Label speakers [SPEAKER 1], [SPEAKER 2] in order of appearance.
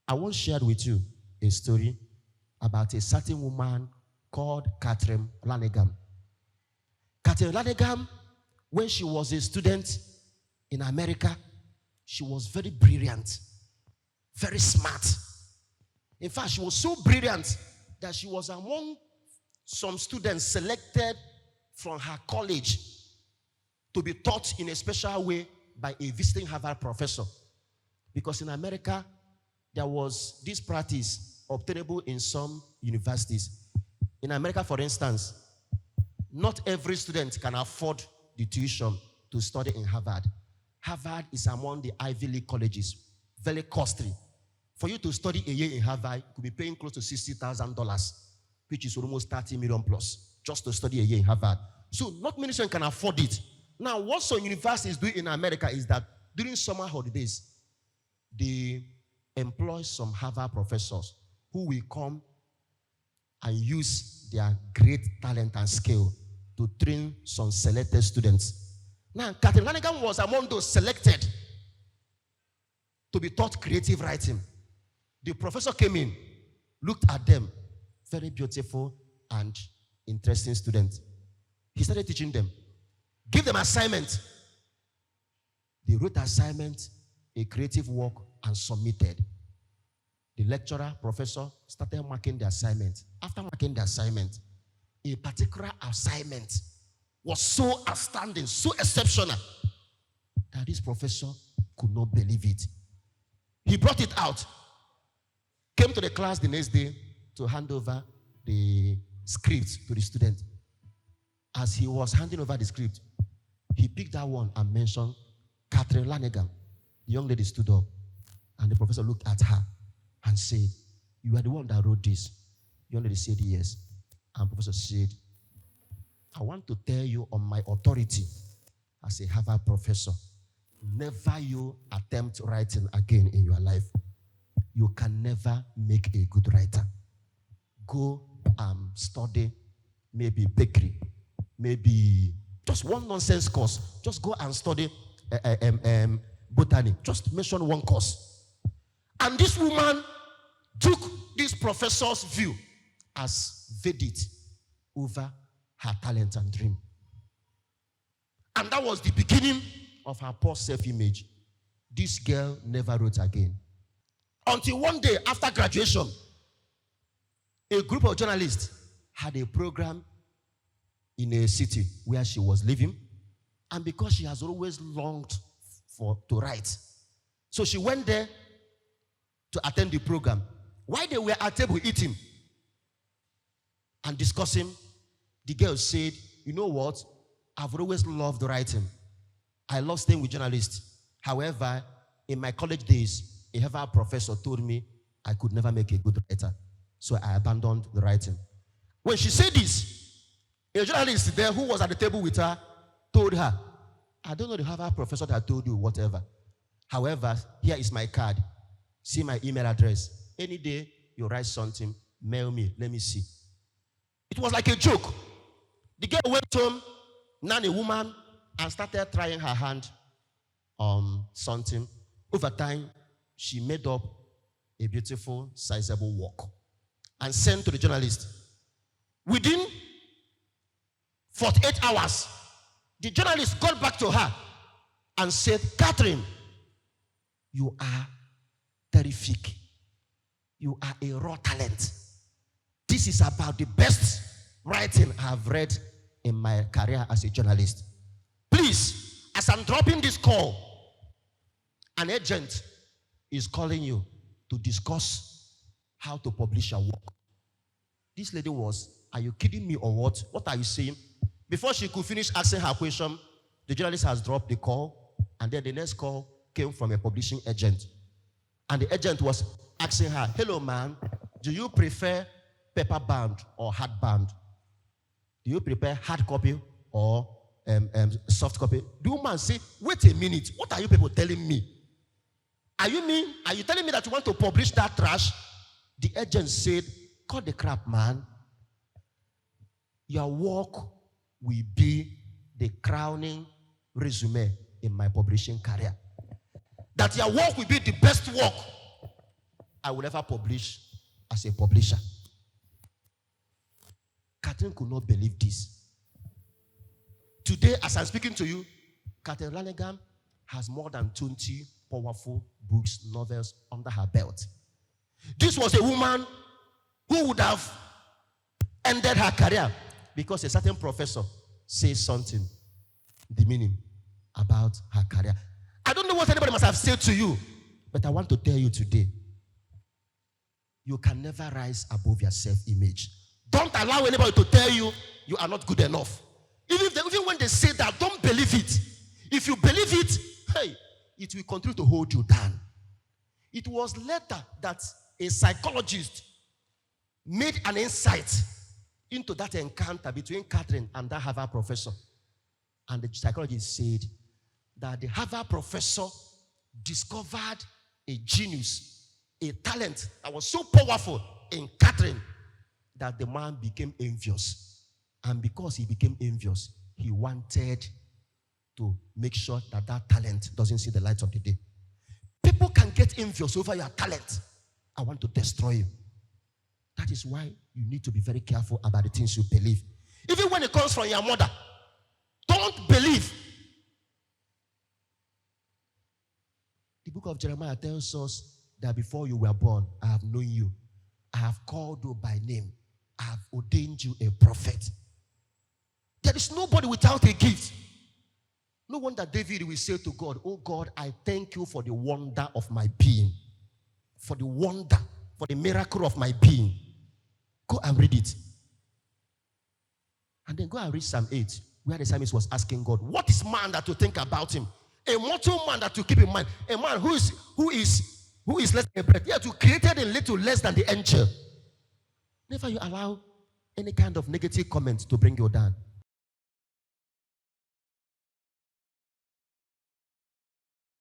[SPEAKER 1] I want to share with you a story about a certain woman called Catherine Lanningham. Catherine Lanningham, when she was a student in America, she was very brilliant, very smart. In fact, she was so brilliant that she was among some students selected from her college to be taught in a special way by a visiting Harvard professor. Because in America, there was this practice obtainable in some universities. In America, for instance, not every student can afford the tuition to study in Harvard. Harvard is among the Ivy League colleges, very costly. For you to study a year in Harvard, you could be paying close to $60,000, which is almost 30 million plus, just to study a year in Harvard. So not many students can afford it. Now, what some universities do in America is that during summer holidays, they employ some Harvard professors who will come and use their great talent and skill to train some selected students. Now, Catherine Lanningham was among those selected to be taught creative writing. The professor came in, looked at them, very beautiful and interesting students. He started teaching them, give them assignment. They wrote assignment, a creative work, and submitted. The lecturer, professor, started marking the assignment. After marking the assignment, a particular assignment was so outstanding, so exceptional, that this professor could not believe it. He brought it out, came to the class the next day to hand over the script to the student. As he was handing over the script, he picked that one and mentioned Catherine Lanningham. The young lady stood up, and the professor looked at her and said, you are the one that wrote this. The young lady said yes. And the professor said, I want to tell you on my authority as a Harvard professor, never you attempt writing again in your life. You can never make a good writer. Go study maybe bakery, maybe just one nonsense course. Just go and study botany. Just mention one course. And this woman took this professor's view as verdict over her talent and dream. And that was the beginning of her poor self-image. This girl never wrote again. Until one day after graduation, a group of journalists had a program in a city where she was living. And because she has always longed to write, so she went there to attend the program. While they were at table eating and discussing, the girl said, you know what? I've always loved writing. I love staying with journalists. However, in my college days, a Harvard professor told me I could never make a good writer. So I abandoned the writing. When she said this, a journalist there who was at the table with her told her, I don't know the Harvard professor that told you whatever. However, here is my card. See my email address. Any day you write something, mail me. Let me see. It was like a joke. The girl went home, now a woman, and started trying her hand on something. Over time, she made up a beautiful, sizable work and sent to the journalist. Within 48 hours, the journalist got back to her and said, Catherine, you are terrific. You are a raw talent. This is about the best writing I've read in my career as a journalist. Please, as I'm dropping this call, an agent is calling you to discuss how to publish your work. This lady was, are you kidding me or what? What are you saying? Before she could finish asking her question, the journalist has dropped the call, and then the next call came from a publishing agent. And the agent was asking her, hello, man, do you prefer paper-bound or hardbound? Do you prefer hard copy or soft copy? The woman said, wait a minute, what are you people telling me? Are you telling me that you want to publish that trash? The agent said, cut the crap, man. Your work will be the crowning resume in my publishing career. That your work will be the best work I will ever publish as a publisher. Catherine could not believe this. Today, as I'm speaking to you, Catherine Lanegam has more than 20 powerful books, novels under her belt. This was a woman who would have ended her career because a certain professor says something demeaning about her career. I don't know what anybody must have said to you, but I want to tell you today, you can never rise above your self-image. Don't allow anybody to tell you you are not good enough. Even when they say that, don't believe it. If you believe it, hey, it will continue to hold you down. It was later that a psychologist made an insight into that encounter between Catherine and that Harvard professor. And the psychologist said that the Harvard professor discovered a genius, a talent that was so powerful in Catherine that the man became envious. And because he became envious, he wanted to make sure that that talent doesn't see the light of the day. People can get envious over your talent. I want to destroy you. That is why you need to be very careful about the things you believe. Even when it comes from your mother, don't believe. The book of Jeremiah tells us that before you were born, I have known you. I have called you by name. I have ordained you a prophet. There is nobody without a gift. No wonder David will say to God, oh God, I thank you for the wonder of my being. For the wonder, for the miracle of my being. Go and read it. And then go and read Psalm 8, where the psalmist was asking God, what is man that you think about him? A mortal man that you keep in mind. A man who is less than a breath. Yet you created a little less than the angel. Never you allow any kind of negative comment to bring you down.